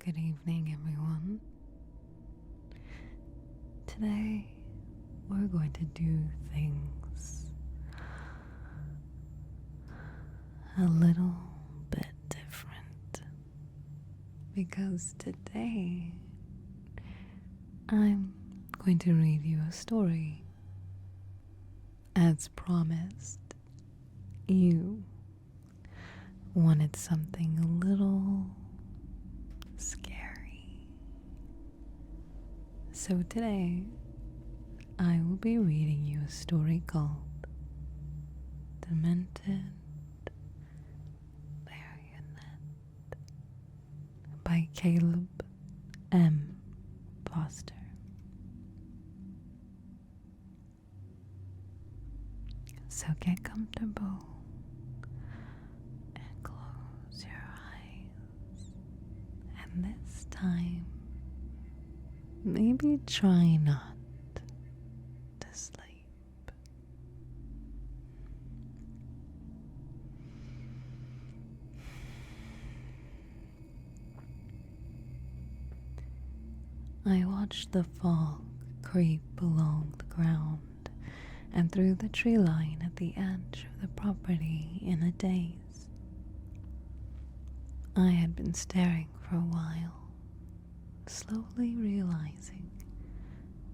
Good evening, everyone. Today, we're going to do things a little bit different because today I'm going to read you a story. As promised, you wanted something a little scary. So today, I will be reading you a story called Demented Marionette by Caleb M. Foster. So get comfortable and close your eyes. And this time, maybe try not to sleep. I watched the fog creep along the ground and through the tree line at the edge of the property in a daze. I had been staring for a while, slowly realizing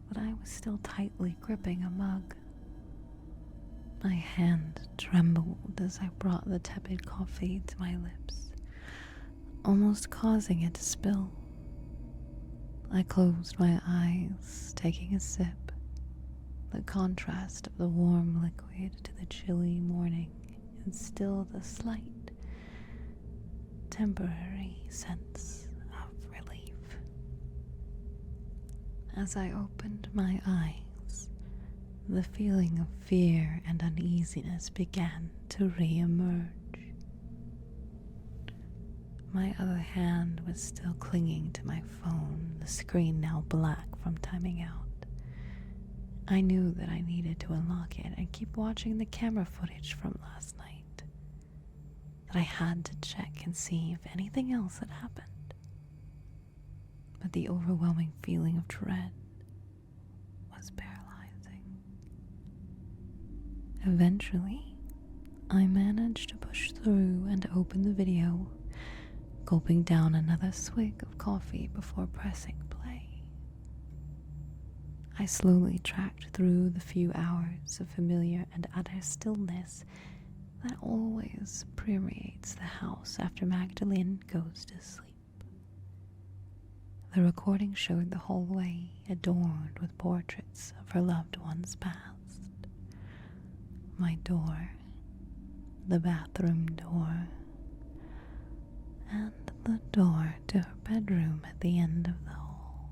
that I was still tightly gripping a mug. My hand trembled as I brought the tepid coffee to my lips, almost causing it to spill. I closed my eyes, taking a sip. The contrast of the warm liquid to the chilly morning instilled a slight, temporary sense of relief. As I opened my eyes, the feeling of fear and uneasiness began to re-emerge. My other hand was still clinging to my phone, the screen now black from timing out. I knew that I needed to unlock it and keep watching the camera footage from last night. That I had to check and see if anything else had happened. But the overwhelming feeling of dread was paralyzing. Eventually, I managed to push through and open the video, gulping down another swig of coffee before pressing play. I slowly tracked through the few hours of familiar and utter stillness that always permeates the house after Magdalene goes to sleep. The recording showed the hallway adorned with portraits of her loved ones past. My door, the bathroom door, and the door to her bedroom at the end of the hall.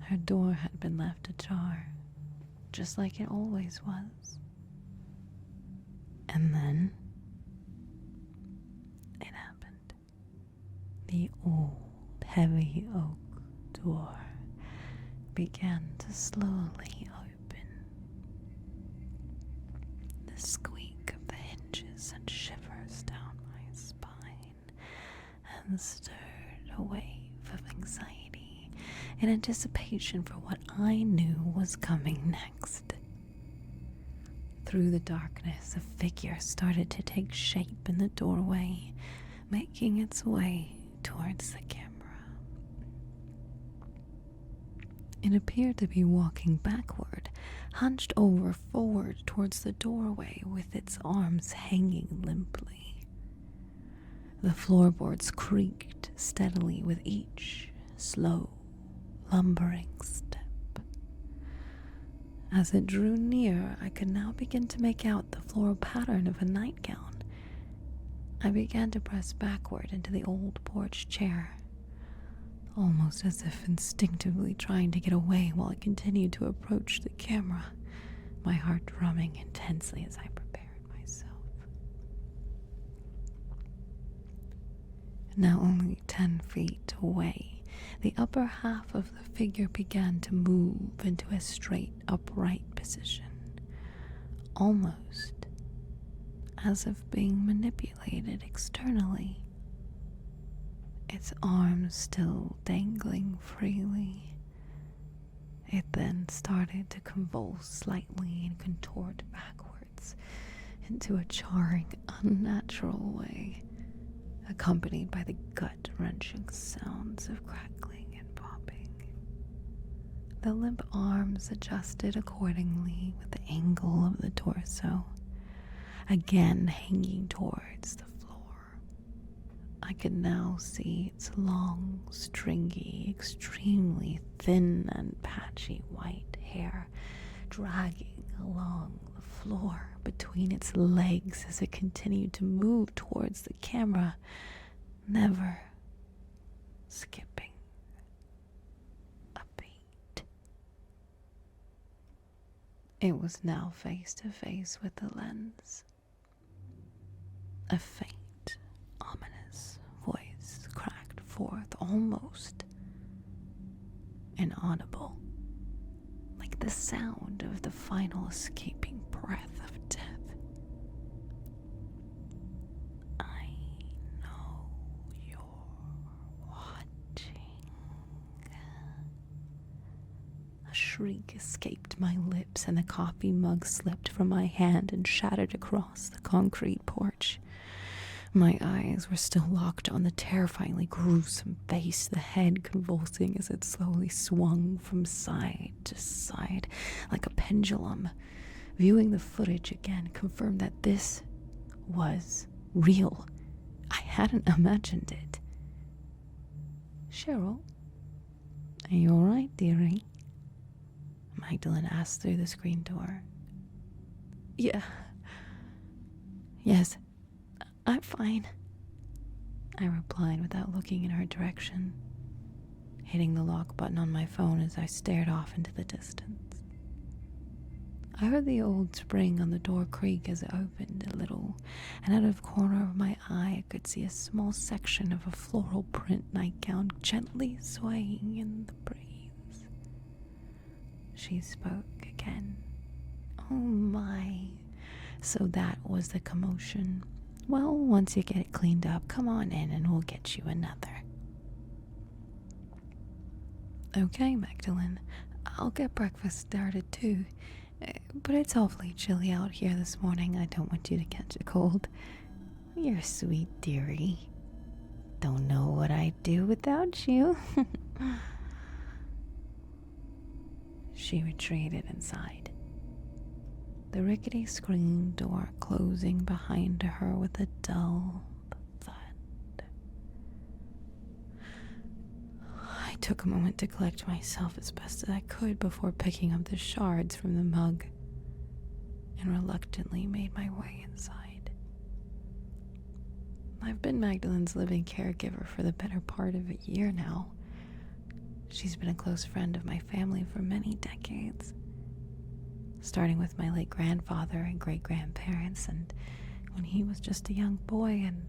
Her door had been left ajar, just like it always was. And then it happened. The old, heavy oak door began to slowly open. The squeak of the hinges sent shivers down my spine and stirred a wave of anxiety in anticipation for what I knew was coming next. Through the darkness, a figure started to take shape in the doorway, making its way towards the camera. It appeared to be walking backward, hunched over forward towards the doorway with its arms hanging limply. The floorboards creaked steadily with each slow, lumbering step. As it drew near, I could now begin to make out the floral pattern of a nightgown. I began to press backward into the old porch chair, almost as if instinctively trying to get away while I continued to approach the camera, my heart drumming intensely as I prepared myself. Now only 10 feet away, the upper half of the figure began to move into a straight, upright position, almost as if being manipulated externally. its arms still dangling freely. It then started to convulse slightly and contort backwards into a jarring, unnatural way, accompanied by the gut-wrenching sounds of crackling and popping. The limp arms adjusted accordingly with the angle of the torso, again hanging towards the floor. I could now see its long, stringy, extremely thin and patchy white hair dragging along the floor between its legs as it continued to move towards the camera, never skipping a beat. It was now face to face with the lens. A faint, ominous voice cracked forth, almost inaudible, like the sound of the final escaping breath of death. I know you're watching. A shriek escaped my lips, and the coffee mug slipped from my hand and shattered across the concrete porch. My eyes were still locked on the terrifyingly gruesome face, the head convulsing as it slowly swung from side to side like a pendulum. Viewing the footage again confirmed that this was real. I hadn't imagined it. Cheryl, are you alright, dearie? Magdalene asked through the screen door. Yeah. Yes, I'm fine, I replied without looking in her direction, hitting the lock button on my phone as I stared off into the distance. I heard the old spring on the door creak as it opened a little, and out of the corner of my eye I could see a small section of a floral print nightgown gently swaying in the breeze. She spoke again. Oh my, so that was the commotion. Well, once you get it cleaned up, come on in and we'll get you another. Okay, Magdalene, I'll get breakfast started too. But it's awfully chilly out here this morning. I don't want you to catch a cold. You're sweet, dearie. Don't know what I'd do without you. She retreated inside, the rickety screen door closing behind her with a dull thud. I took a moment to collect myself as best as I could before picking up the shards from the mug and reluctantly made my way inside. I've been Magdalene's living caregiver for the better part of a year now. She's been a close friend of my family for many decades, starting with my late grandfather and great-grandparents, and when he was just a young boy, and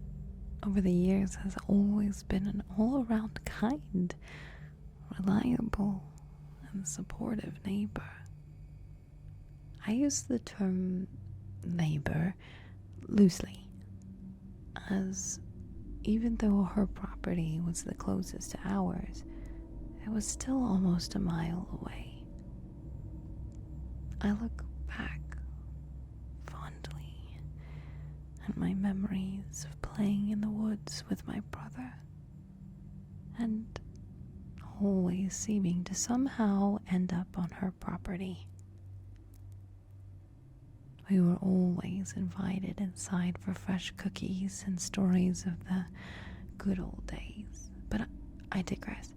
over the years has always been an all-around kind, reliable, and supportive neighbor. I use the term neighbor loosely, as even though her property was the closest to ours, it was still almost a mile away. I look back fondly at my memories of playing in the woods with my brother, and always seeming to somehow end up on her property. We were always invited inside for fresh cookies and stories of the good old days. But I digress.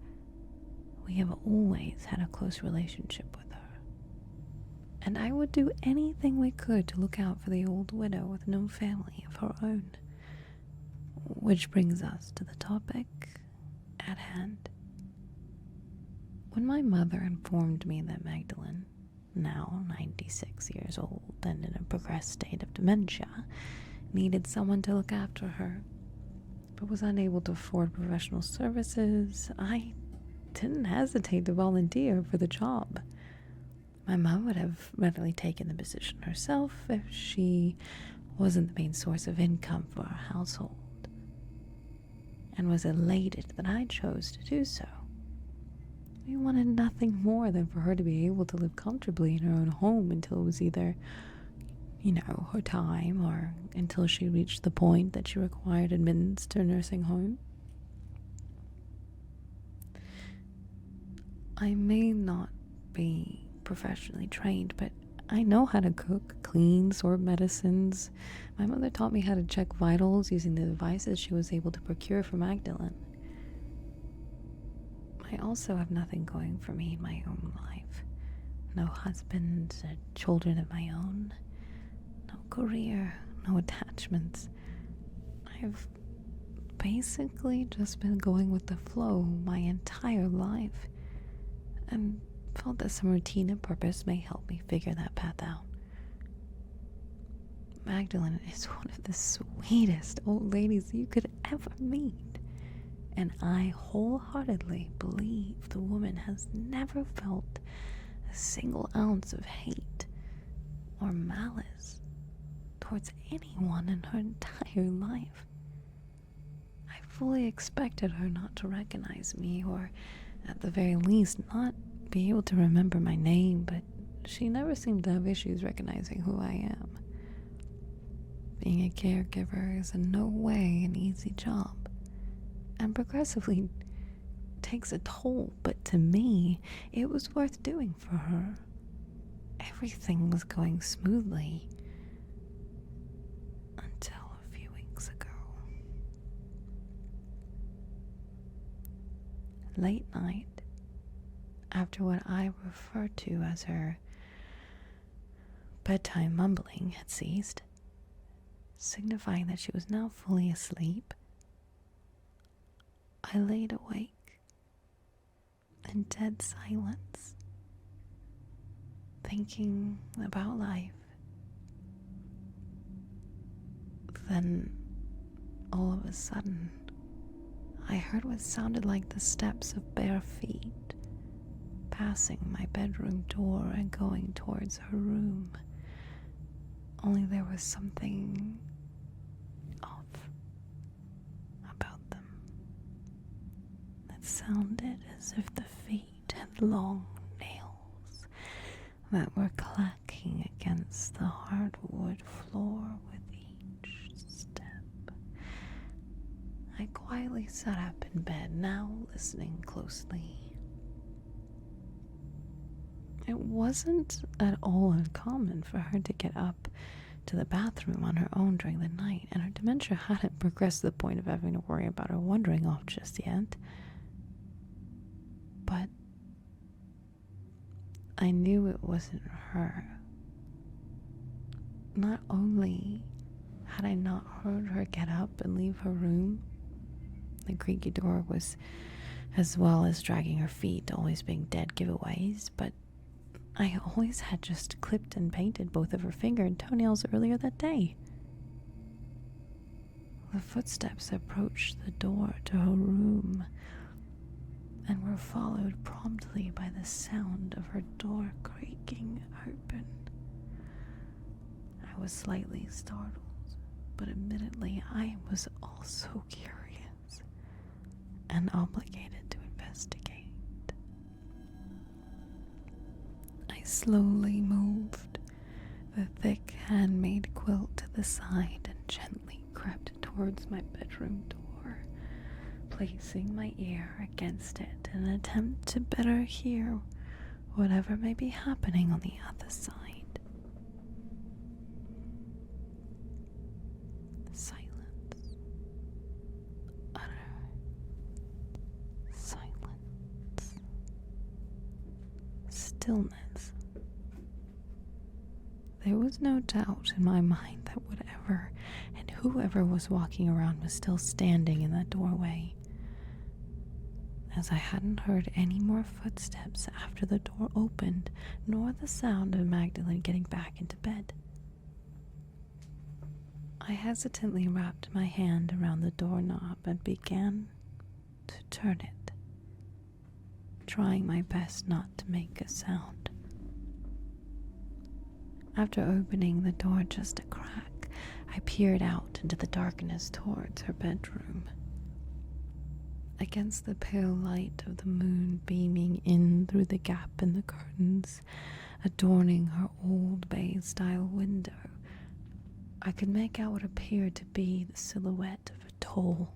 We have always had a close relationship with her, and I would do anything we could to look out for the old widow with no family of her own. Which brings us to the topic at hand. When my mother informed me that Magdalene, now 96 years old and in a progressed state of dementia, needed someone to look after her, but was unable to afford professional services, I didn't hesitate to volunteer for the job. My mom would have readily taken the position herself if she wasn't the main source of income for our household. and was elated that I chose to do so. We wanted nothing more than for her to be able to live comfortably in her own home until it was either, her time, or until she reached the point that she required admittance to a nursing home. I may not be professionally trained, but I know how to cook, clean, sort medicines. My mother taught me how to check vitals using the devices she was able to procure for Magdalene. I also have nothing going for me in my own life. No husband, children of my own, no career, no attachments. I've basically just been going with the flow my entire life, and felt that some routine and purpose may help me figure that path out. Magdalene is one of the sweetest old ladies you could ever meet, and I wholeheartedly believe the woman has never felt a single ounce of hate or malice towards anyone in her entire life. I fully expected her not to recognize me, or at the very least not be able to remember my name, but she never seemed to have issues recognizing who I am. Being a caregiver is in no way an easy job, and progressively takes a toll, but to me, it was worth doing for her. Everything was going smoothly until a few weeks ago. Late night, after what I refer to as her bedtime mumbling had ceased, signifying that she was now fully asleep, I laid awake in dead silence, thinking about life. Then, all of a sudden, I heard what sounded like the steps of bare feet passing my bedroom door and going towards her room. Only there was something off about them. It sounded as if the feet had long nails that were clacking against the hardwood floor with each step. I quietly sat up in bed, now listening closely. It wasn't at all uncommon for her to get up to the bathroom on her own during the night, and her dementia hadn't progressed to the point of having to worry about her wandering off just yet. But I knew it wasn't her. Not only had I not heard her get up and leave her room, the creaky door was, as well as dragging her feet, always being dead giveaways, but I always had just clipped and painted both of her finger and toenails earlier that day. The footsteps approached the door to her room and were followed promptly by the sound of her door creaking open. I was slightly startled, but admittedly I was also curious and obligated to investigate. I slowly moved the thick handmade quilt to the side and gently crept towards my bedroom door, placing my ear against it in an attempt to better hear whatever may be happening on the other side. Silence. Utter silence. Stillness. There was no doubt in my mind that whatever and whoever was walking around was still standing in that doorway, as I hadn't heard any more footsteps after the door opened, nor the sound of Magdalene getting back into bed. I hesitantly wrapped my hand around the doorknob and began to turn it, trying my best not to make a sound. After opening the door just a crack, I peered out into the darkness towards her bedroom. against the pale light of the moon beaming in through the gap in the curtains, adorning her old bay-style window, I could make out what appeared to be the silhouette of a tall,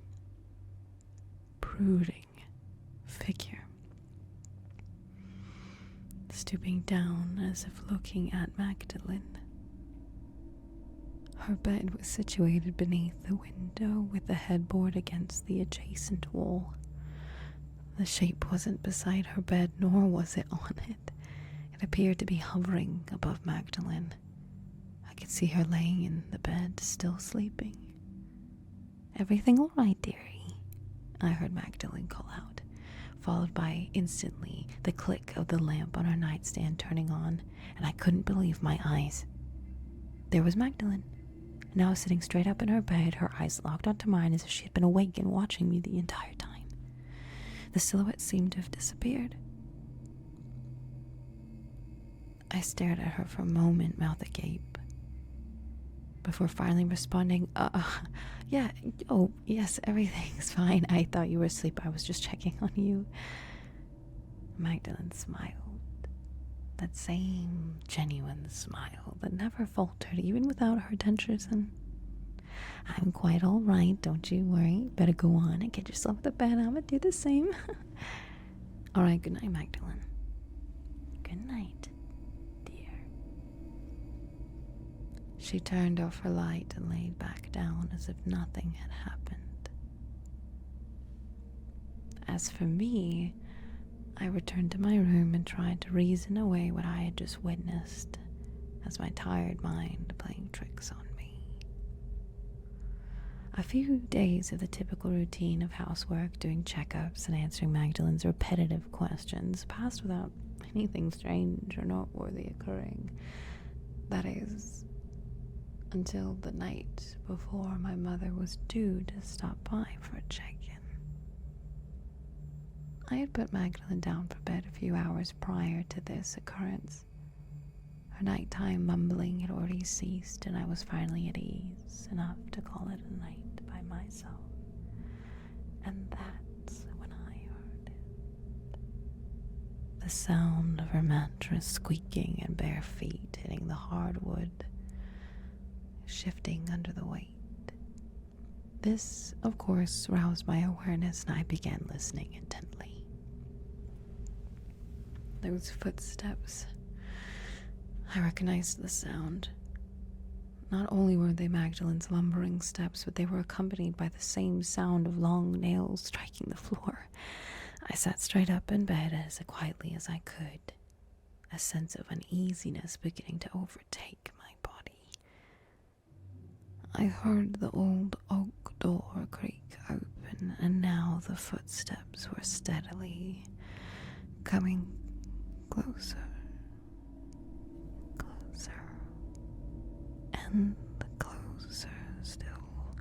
brooding figure, stooping down as if looking at Magdalene. Her bed was situated beneath the window with the headboard against the adjacent wall. The shape wasn't beside her bed, nor was it on it. It appeared to be hovering above Magdalene. I could see her laying in the bed, still sleeping. "Everything all right, dearie?" I heard Magdalene call out, followed by instantly the click of the lamp on her nightstand turning on, and I couldn't believe my eyes. There was Magdalene, now sitting straight up in her bed, her eyes locked onto mine as if she had been awake and watching me the entire time. The silhouette seemed to have disappeared. I stared at her for a moment, mouth agape, before finally responding, yeah, oh, yes, everything's fine. I thought you were asleep. I was just checking on you." Magdalene smiled. That same genuine smile that never faltered, even without her dentures in. "I'm quite all right, don't you worry. Better go on and get yourself to bed. I'm gonna do the same." "All right, good night, Magdalene." "Good night, dear." She turned off her light and laid back down as if nothing had happened. As for me, I returned to my room and tried to reason away what I had just witnessed, as my tired mind playing tricks on me. A few days of the typical routine of housework, doing checkups and answering Magdalene's repetitive questions passed without anything strange or noteworthy occurring. That is, until the night before my mother was due to stop by for a check-in. I had put Magdalene down for bed a few hours prior to this occurrence. Her nighttime mumbling had already ceased, and I was finally at ease enough to call it a night by myself. And that's when I heard it. The sound of her mattress squeaking and bare feet hitting the hardwood, shifting under the weight. This, of course, roused my awareness, and I began listening intently. Those footsteps. I recognized the sound. Not only were they Magdalene's lumbering steps, but they were accompanied by the same sound of long nails striking the floor. I sat straight up in bed as quietly as I could, a sense of uneasiness beginning to overtake my body. I heard the old oak door creak open, and now the footsteps were steadily coming closer, closer, and closer still,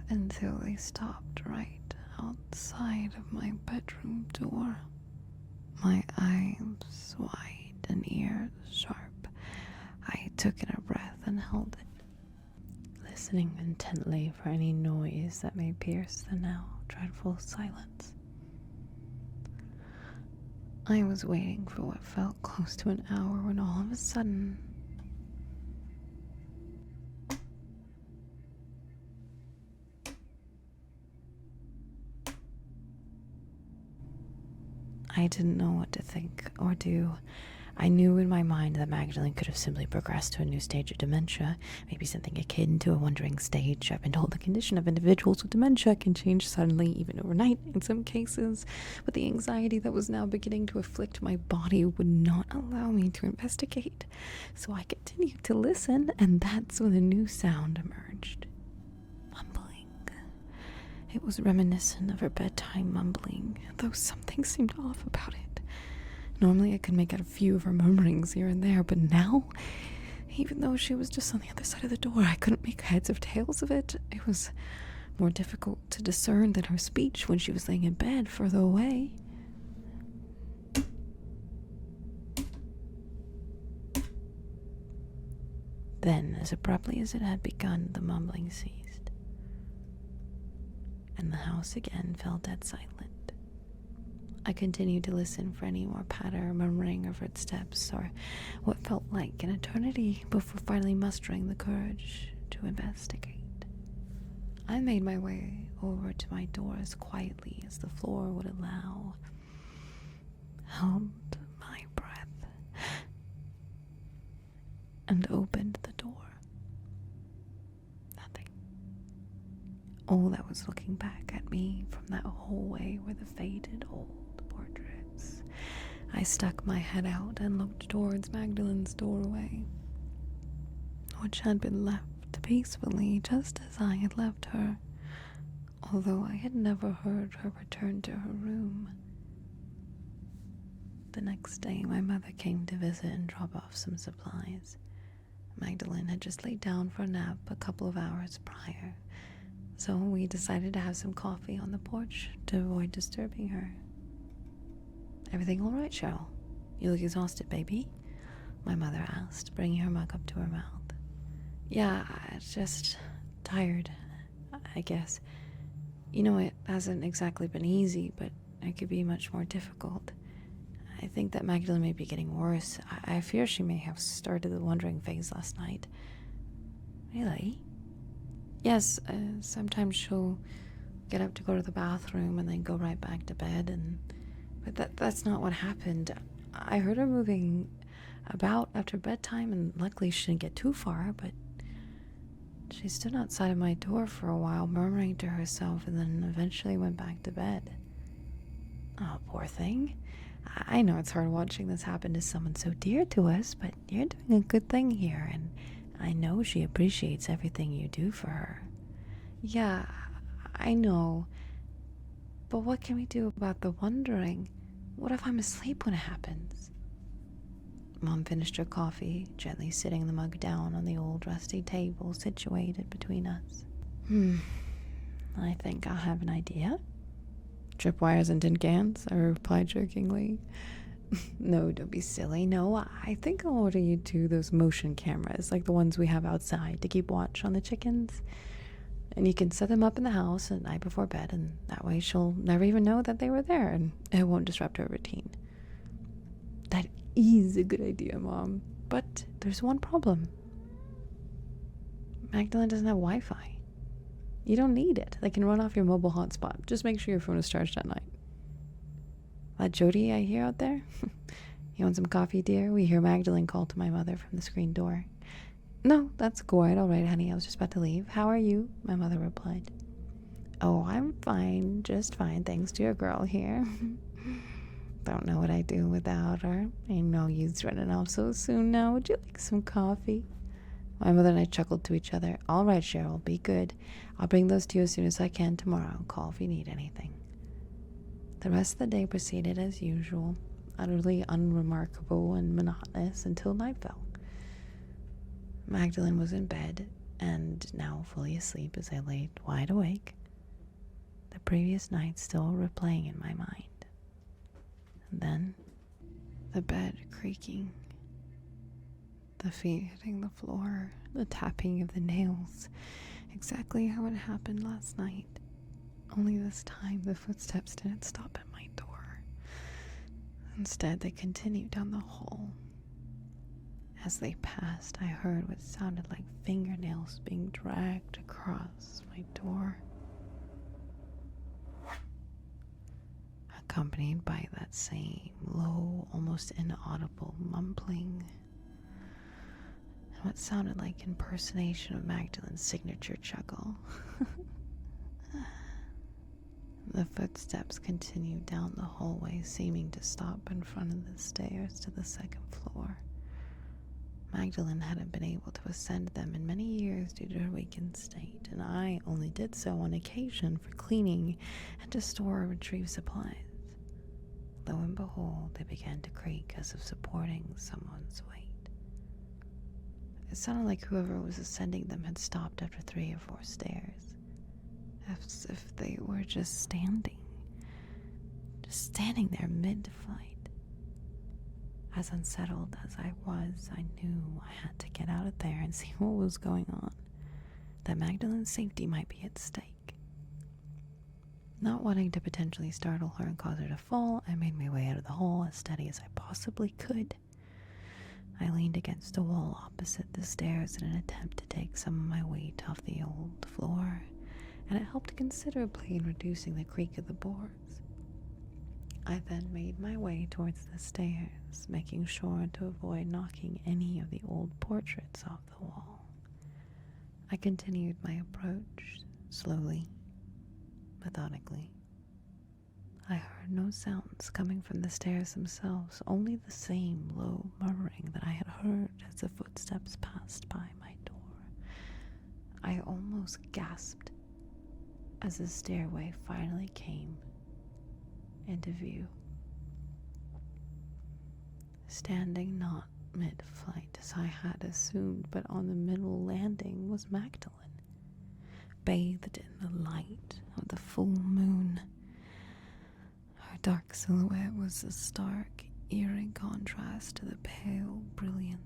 until they stopped right outside of my bedroom door. My eyes wide and ears sharp, I took in a breath and held it, listening intently for any noise that may pierce the now dreadful silence. I was waiting for what felt close to an hour when all of a sudden, I didn't know what to think or do. I knew in my mind that Magdalene could have simply progressed to a new stage of dementia, maybe something akin to a wandering stage. I've been told the condition of individuals with dementia can change suddenly, even overnight in some cases, but the anxiety that was now beginning to afflict my body would not allow me to investigate. So I continued to listen, and that's when a new sound emerged. Mumbling. It was reminiscent of her bedtime mumbling, though something seemed off about it. Normally I could make out a few of her murmurings here and there, but now, even though she was just on the other side of the door, I couldn't make heads or tails of it. It was more difficult to discern than her speech when she was laying in bed further away. Then, as abruptly as it had begun, the mumbling ceased. and the house again fell dead silent. I continued to listen for any more patter or murmuring of footsteps, or what felt like an eternity before finally mustering the courage to investigate. I made my way over to my door as quietly as the floor would allow, held my breath, and opened the door. Nothing. All that was looking back at me from that hallway were the faded old portraits. I stuck my head out and looked towards Magdalene's doorway, which had been left peacefully just as I had left her, although I had never heard her return to her room. The next day, my mother came to visit and drop off some supplies. Magdalene had just laid down for a nap a couple of hours prior, so we decided to have some coffee on the porch to avoid disturbing her. "Everything all right, Cheryl? You look exhausted, baby?" my mother asked, bringing her mug up to her mouth. "Yeah, just tired, I guess. You know, it hasn't exactly been easy, but it could be much more difficult. I think that Magdalene may be getting worse. I fear she may have started the wandering phase last night." "Really?" "Yes, sometimes she'll get up to go to the bathroom and then go right back to bed, but that's not what happened. I heard her moving about after bedtime, and luckily she didn't get too far, but she stood outside of my door for a while, murmuring to herself, and then eventually went back to bed." "Oh, poor thing. I know it's hard watching this happen to someone so dear to us, but you're doing a good thing here, and I know she appreciates everything you do for her." "Yeah, I know. But what can we do about the wondering? What if I'm asleep when it happens?" Mom finished her coffee, gently sitting the mug down on the old rusty table situated between us. "I think I'll have an idea." "Tripwires and tin cans?" I replied jokingly. "No, don't be silly. No, I think I'll order you those motion cameras, like the ones we have outside to keep watch on the chickens. And you can set them up in the house at night before bed, and that way she'll never even know that they were there, and it won't disrupt her routine." "That is a good idea, Mom. But there's one problem. Magdalene doesn't have Wi-Fi. You don't need it. They can run off your mobile hotspot. Just make sure your phone is charged at night." "That Jody I hear out there? You want some coffee, dear?" We hear Magdalene call to my mother from the screen door. "No, that's quite all right, honey. I was just about to leave. How are you?" my mother replied. "Oh, I'm fine. Just fine, thanks to your girl here. Don't know what I'd do without her. Ain't no use running off so soon now. Would you like some coffee?" My mother and I chuckled to each other. "All right, Cheryl, be good. I'll bring those to you as soon as I can tomorrow. Call if you need anything." The rest of the day proceeded as usual, utterly unremarkable and monotonous until night fell. Magdalene was in bed, and now fully asleep as I lay wide awake, the previous night still replaying in my mind. And then, the bed creaking, the feet hitting the floor, the tapping of the nails, exactly how it happened last night. Only this time the footsteps didn't stop at my door. Instead, they continued down the hall. As they passed, I heard what sounded like fingernails being dragged across my door, accompanied by that same low, almost inaudible mumbling, and what sounded like impersonation of Magdalene's signature chuckle. The footsteps continued down the hallway, seeming to stop in front of the stairs to the second floor. Magdalene hadn't been able to ascend them in many years due to her weakened state, and I only did so on occasion for cleaning and to store or retrieve supplies. Lo and behold, they began to creak as if supporting someone's weight. It sounded like whoever was ascending them had stopped after 3 or 4 stairs, as if they were just standing there mid-flight. As unsettled as I was, I knew I had to get out of there and see what was going on, that Magdalene's safety might be at stake. Not wanting to potentially startle her and cause her to fall, I made my way out of the hall as steady as I possibly could. I leaned against the wall opposite the stairs in an attempt to take some of my weight off the old floor, and it helped considerably in reducing the creak of the boards. I then made my way towards the stairs, making sure to avoid knocking any of the old portraits off the wall. I continued my approach, slowly, methodically. I heard no sounds coming from the stairs themselves, only the same low murmuring that I had heard as the footsteps passed by my door. I almost gasped as the stairway finally came into view. Standing not mid-flight as I had assumed, but on the middle landing was Magdalene, bathed in the light of the full moon. Her dark silhouette was a stark, eerie contrast to the pale brilliance.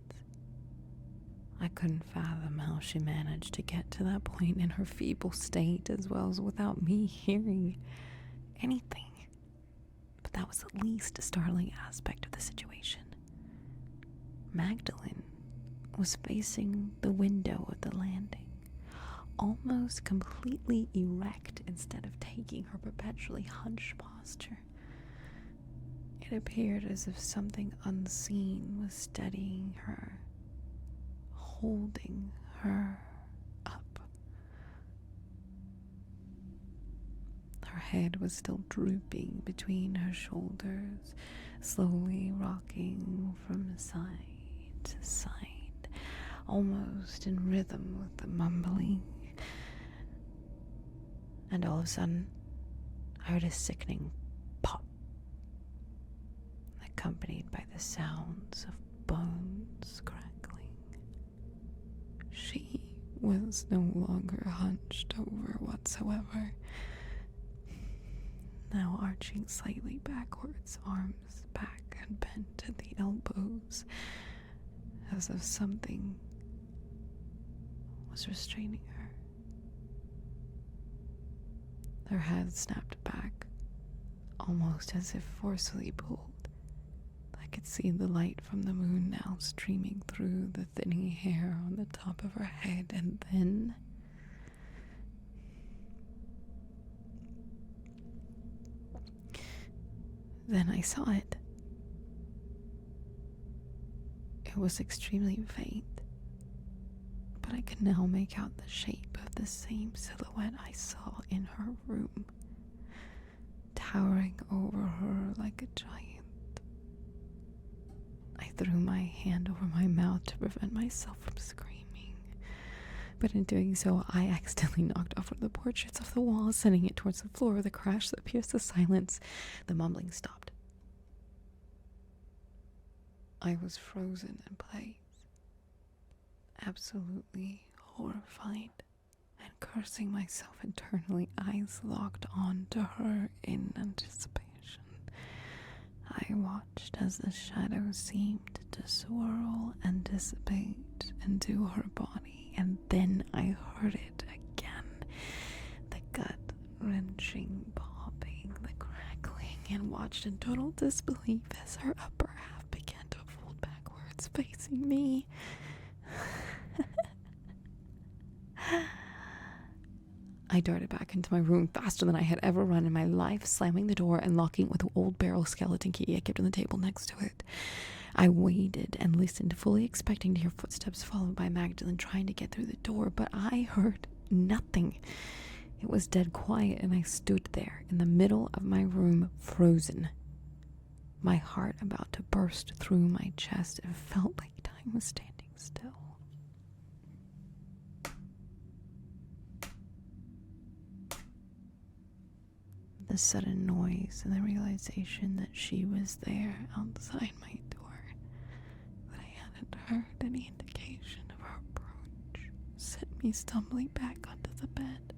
I couldn't fathom how she managed to get to that point in her feeble state, as well as without me hearing anything. But that was at least a startling aspect of the situation. Magdalene was facing the window of the landing, almost completely erect instead of taking her perpetually hunched posture. It appeared as if something unseen was steadying her, holding her up. Her head was still drooping between her shoulders, slowly rocking from side to side, almost in rhythm with the mumbling. And all of a sudden, I heard a sickening pop, accompanied by the sounds of bones crackling. She was no longer hunched over whatsoever, now arching slightly backwards, arms back and bent at the elbows, as if something was restraining her. Her head snapped back, almost as if forcefully pulled. I could see the light from the moon now streaming through the thinning hair on the top of her head, and then I saw it. It was extremely faint, but I could now make out the shape of the same silhouette I saw in her room, towering over her like a giant. I threw my hand over my mouth to prevent myself from screaming, but in doing so, I accidentally knocked off one of the portraits off the wall, sending it towards the floor with a crash that pierced the silence. The mumbling stopped. I was frozen in place, absolutely horrified and cursing myself internally, eyes locked on to her in anticipation. I watched as the shadow seemed to swirl and dissipate into her body, and then I heard it again, the gut-wrenching popping, the crackling, and watched in total disbelief as her upper half began to fold backwards, facing me. I darted back into my room faster than I had ever run in my life, slamming the door and locking it with the old barrel skeleton key I kept on the table next to it. I waited and listened, fully expecting to hear footsteps followed by Magdalene trying to get through the door, but I heard nothing. It was dead quiet, and I stood there in the middle of my room, frozen, my heart about to burst through my chest. It felt like time was standing still. The sudden noise and the realization that she was there outside my door, that I hadn't heard any indication of her approach, sent me stumbling back onto the bed,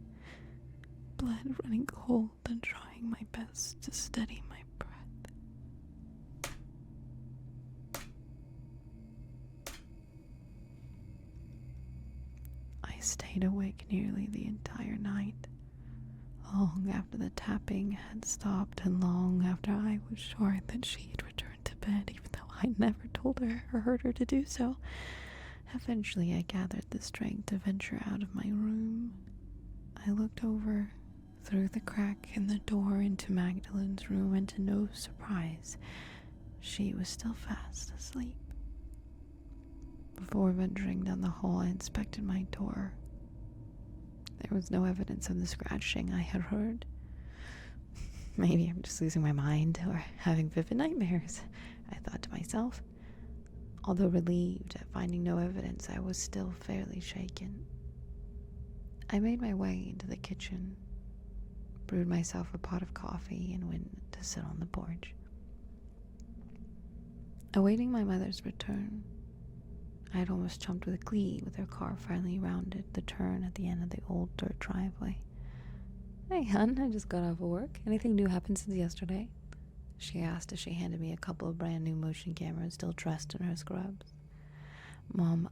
blood running cold and trying my best to steady my breath. I stayed awake nearly the entire night, long after the tapping had stopped and long after I was sure that she had returned to bed, even though I never told her or heard her to do so. Eventually, I gathered the strength to venture out of my room. I looked over through the crack in the door into Magdalene's room, and to no surprise, she was still fast asleep. Before venturing down the hall, I inspected my door. There was no evidence of the scratching I had heard. Maybe I'm just losing my mind or having vivid nightmares, I thought to myself. Although relieved at finding no evidence, I was still fairly shaken. I made my way into the kitchen, brewed myself a pot of coffee, and went to sit on the porch. Awaiting my mother's return, I had almost jumped with glee with her car finally rounded the turn at the end of the old dirt driveway. "Hey, hun, I just got off of work. Anything new happened since yesterday?" she asked as she handed me a couple of brand new motion cameras still dressed in her scrubs. "Mom,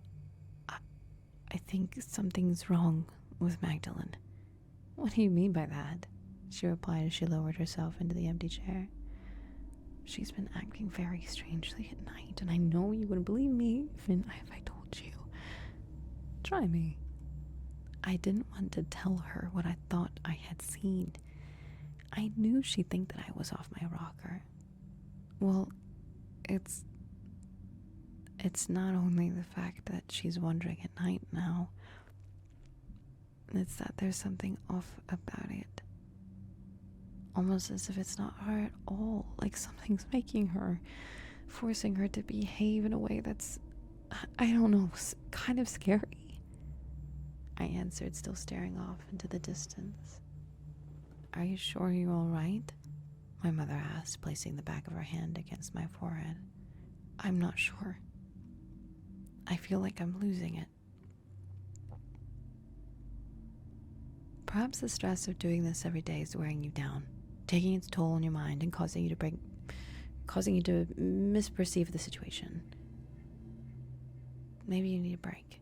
I think something's wrong with Magdalene." "What do you mean by that?" she replied as she lowered herself into the empty chair. "She's been acting very strangely at night, and I know you wouldn't believe me if I told you." "Try me." I didn't want to tell her what I thought I had seen. I knew she'd think that I was off my rocker. Well, it's not only the fact that she's wandering at night now, it's that there's something off about it. Almost as if it's not her at all, like something's making her, forcing her to behave in a way that's, I don't know, kind of scary. I answered, still staring off into the distance. "Are you sure you're all right?" my mother asked, placing the back of her hand against my forehead. "I'm not sure. I feel like I'm losing it." "Perhaps the stress of doing this every day is wearing you down, taking its toll on your mind and causing you to misperceive the situation. Maybe you need a break."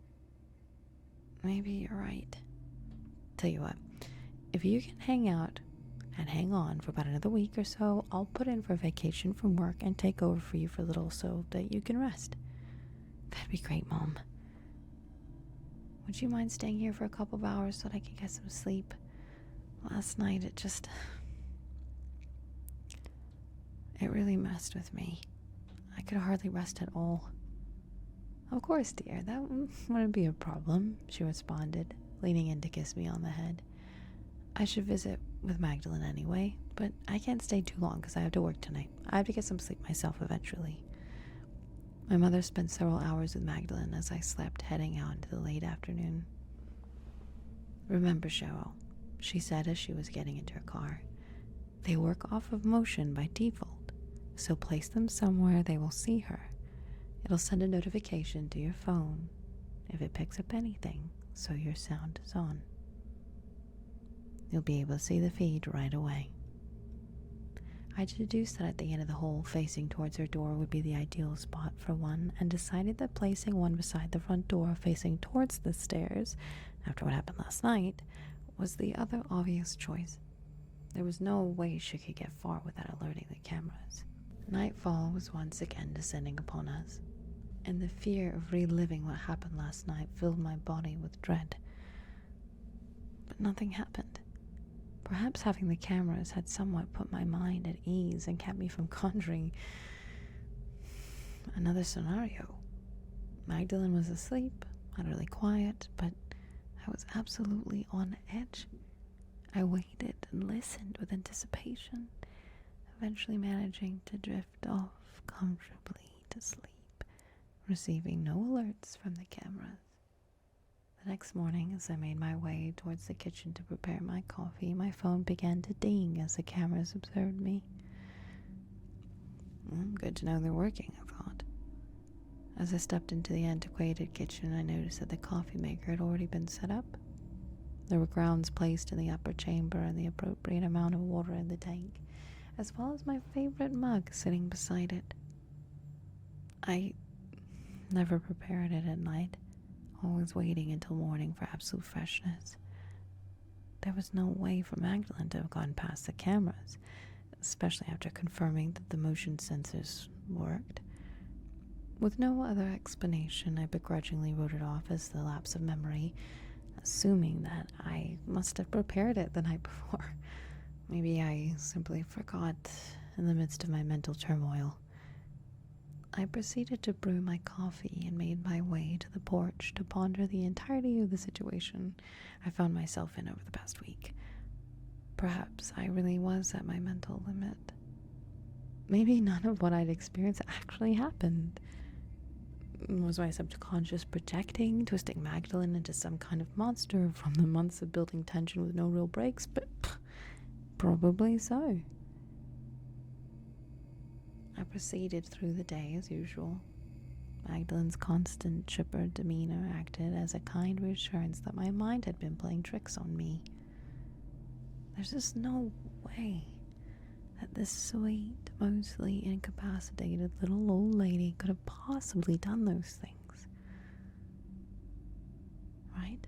"Maybe you're right. Tell you what, if you can hang out and hang on for about another week or so, I'll put in for a vacation from work and take over for you for a little so that you can rest." "That'd be great, Mom. Would you mind staying here for a couple of hours so that I can get some sleep? Last night it really messed with me. I could hardly rest at all." "Of course, dear, that wouldn't be a problem," she responded, leaning in to kiss me on the head. "I should visit with Magdalene anyway, but I can't stay too long because I have to work tonight. I have to get some sleep myself eventually." My mother spent several hours with Magdalene as I slept, heading out into the late afternoon. "Remember, Cheryl," she said as she was getting into her car, "they work off of motion by default, so place them somewhere they will see her. It'll send a notification to your phone if it picks up anything, so your sound is on. You'll be able to see the feed right away." I deduced that at the end of the hall, facing towards her door, would be the ideal spot for one, and decided that placing one beside the front door facing towards the stairs, after what happened last night, was the other obvious choice. There was no way she could get far without alerting the cameras. Nightfall was once again descending upon us, and the fear of reliving what happened last night filled my body with dread. But nothing happened. Perhaps having the cameras had somewhat put my mind at ease and kept me from conjuring another scenario. Magdalene was asleep, utterly quiet, but I was absolutely on edge. I waited and listened with anticipation, eventually managing to drift off comfortably to sleep, receiving no alerts from the cameras. The next morning, as I made my way towards the kitchen to prepare my coffee, my phone began to ding as the cameras observed me. Good to know they're working, I thought. As I stepped into the antiquated kitchen, I noticed that the coffee maker had already been set up. There were grounds placed in the upper chamber and the appropriate amount of water in the tank, as well as my favorite mug sitting beside it. I never prepared it at night, always waiting until morning for absolute freshness. there was no way for Magdalene to have gone past the cameras, especially after confirming that the motion sensors worked. With no other explanation, I begrudgingly wrote it off as the lapse of memory, assuming that I must have prepared it the night before. Maybe I simply forgot in the midst of my mental turmoil. I proceeded to brew my coffee and made my way to the porch to ponder the entirety of the situation I found myself in over the past week. Perhaps I really was at my mental limit. Maybe none of what I'd experienced actually happened. Was my subconscious projecting, twisting Magdalene into some kind of monster from the months of building tension with no real breaks? But probably so. I proceeded through the day as usual. Magdalene's constant, chipper demeanor acted as a kind reassurance that my mind had been playing tricks on me. There's just no way that this sweet, mostly incapacitated little old lady could have possibly done those things. Right?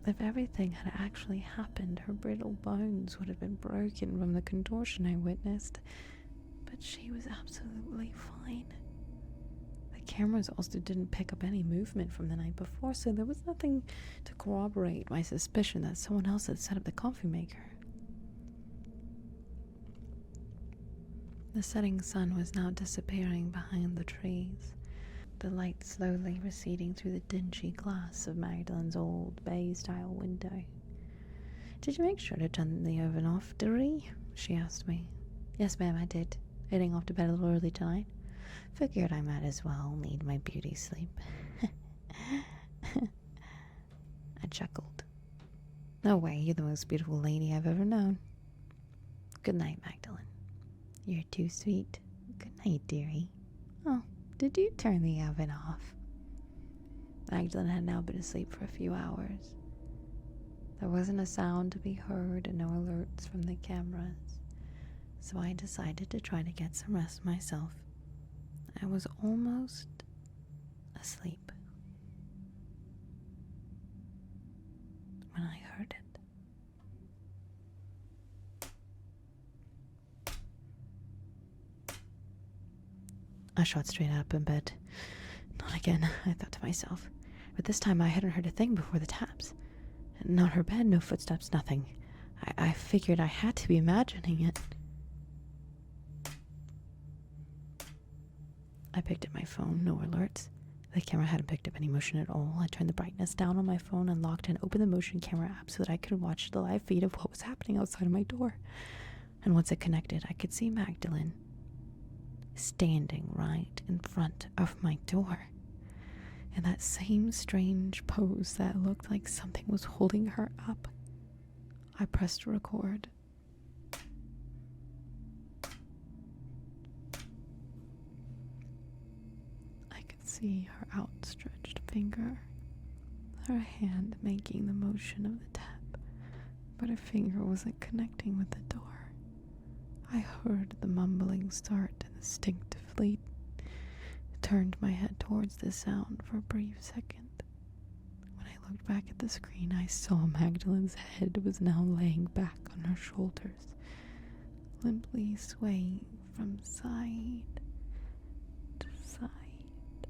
If everything had actually happened, her brittle bones would have been broken from the contortion I witnessed. But she was absolutely fine. The cameras also didn't pick up any movement from the night before, so there was nothing to corroborate my suspicion that someone else had set up the coffee maker. The setting sun was now disappearing behind the trees, the light slowly receding through the dingy glass of Magdalene's old bay-style window. "Did you make sure to turn the oven off, dearie?" she asked me. "Yes, ma'am, I did. Heading off to bed a little early tonight. Figured I might as well need my beauty sleep." I chuckled. "No way, you're the most beautiful lady I've ever known." "Good night, Magdalene. You're too sweet. Good night, dearie." "Oh, did you turn the oven off?" Magdalene had now been asleep for a few hours. There wasn't a sound to be heard and no alerts from the cameras, so I decided to try to get some rest myself. I was almost asleep when I heard it. I shot straight up in bed. Not again, I thought to myself. But this time I hadn't heard a thing before the taps. Not her bed, no footsteps, nothing. I figured I had to be imagining it. I picked up my phone, no alerts. The camera hadn't picked up any motion at all. I turned the brightness down on my phone, unlocked and opened the motion camera app so that I could watch the live feed of what was happening outside of my door. And once it connected, I could see Magdalene standing right in front of my door, in that same strange pose that looked like something was holding her up. I pressed record. I could see her outstretched finger, her hand making the motion of the tap, but her finger wasn't connecting with the door. I heard the mumbling start and instinctively turned my head towards the sound for a brief second. When I looked back at the screen, I saw Magdalene's head was now laying back on her shoulders, limply swaying from side to side.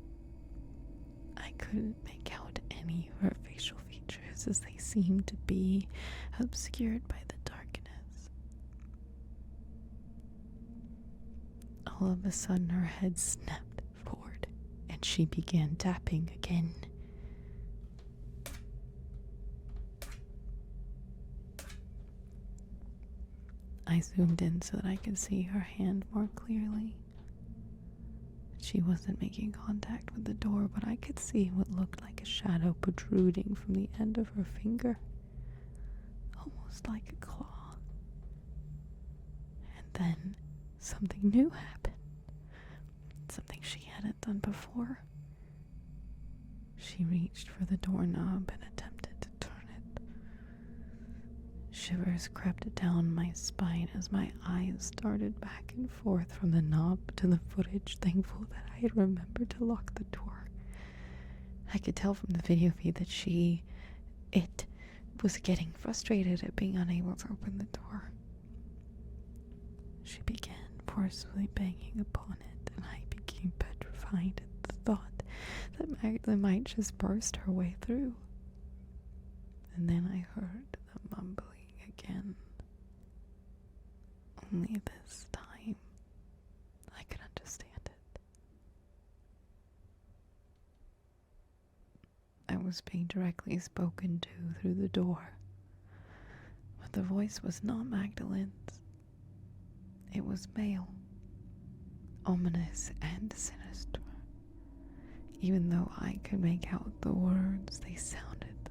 I couldn't make out any of her facial features as they seemed to be obscured by the darkness. All of a sudden, her head snapped forward, and she began tapping again. I zoomed in so that I could see her hand more clearly. She wasn't making contact with the door, but I could see what looked like a shadow protruding from the end of her finger, almost like a claw. And then something new happened. Something she hadn't done before. She reached for the doorknob and attempted to turn it. Shivers crept down my spine as my eyes darted back and forth from the knob to the footage, thankful that I had remembered to lock the door. I could tell from the video feed that it was getting frustrated at being unable to open the door. She began forcefully banging upon it, and I became petrified at the thought that Magdalene might just burst her way through. And then I heard the mumbling again. Only this time, I could understand it. I was being directly spoken to through the door, but the voice was not Magdalene's. It was male, ominous and sinister. Even though I could make out the words, they sounded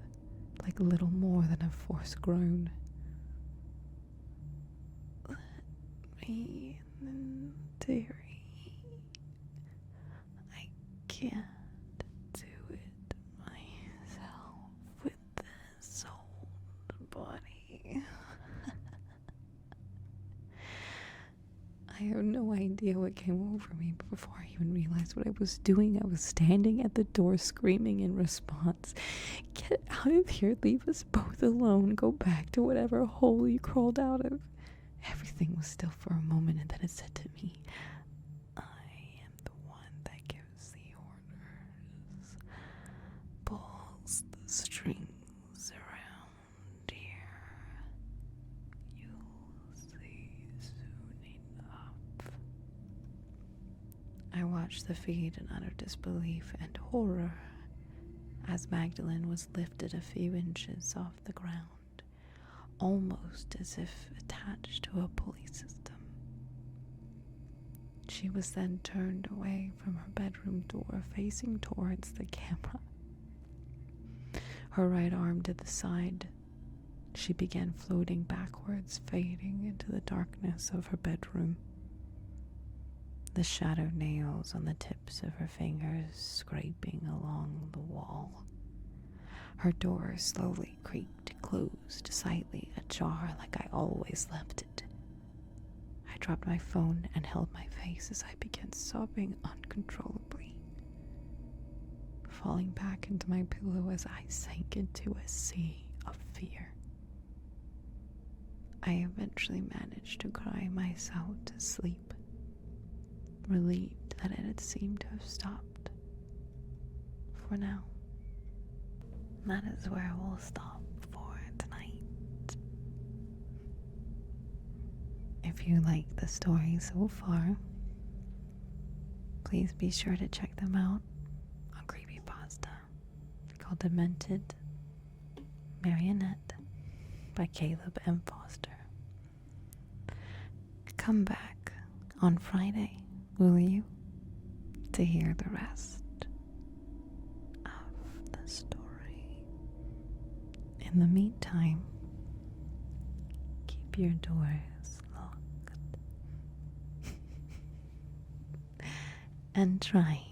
like little more than a forced groan. Let me in, dearie. I can't do it myself with this old body. I have no idea what came over me, but before I even realized what I was doing, I was standing at the door screaming in response, "Get out of here, leave us both alone, go back to whatever hole you crawled out of." Everything was still for a moment, and then it said to me, "I am the one that gives the orders, pulls the strings around here. You'll see soon enough." I watched the feed in utter disbelief and horror as Magdalene was lifted a few inches off the ground, almost as if attached to a pulley system. She was then turned away from her bedroom door, facing towards the camera. Her right arm to the side, she began floating backwards, fading into the darkness of her bedroom. The shadowed nails on the tips of her fingers scraping along the wall. Her door slowly creaked closed, slightly ajar like I always left it. I dropped my phone and held my face as I began sobbing uncontrollably, falling back into my pillow as I sank into a sea of fear. I eventually managed to cry myself to sleep, relieved that it had seemed to have stopped for now. That is where we'll stop for tonight. If you like the story so far, please be sure to check them out on creepypasta called Demented, Marionette by Caleb M. Foster. Come back on Friday, will you, to hear the rest of the story. In the meantime, keep your doors locked and try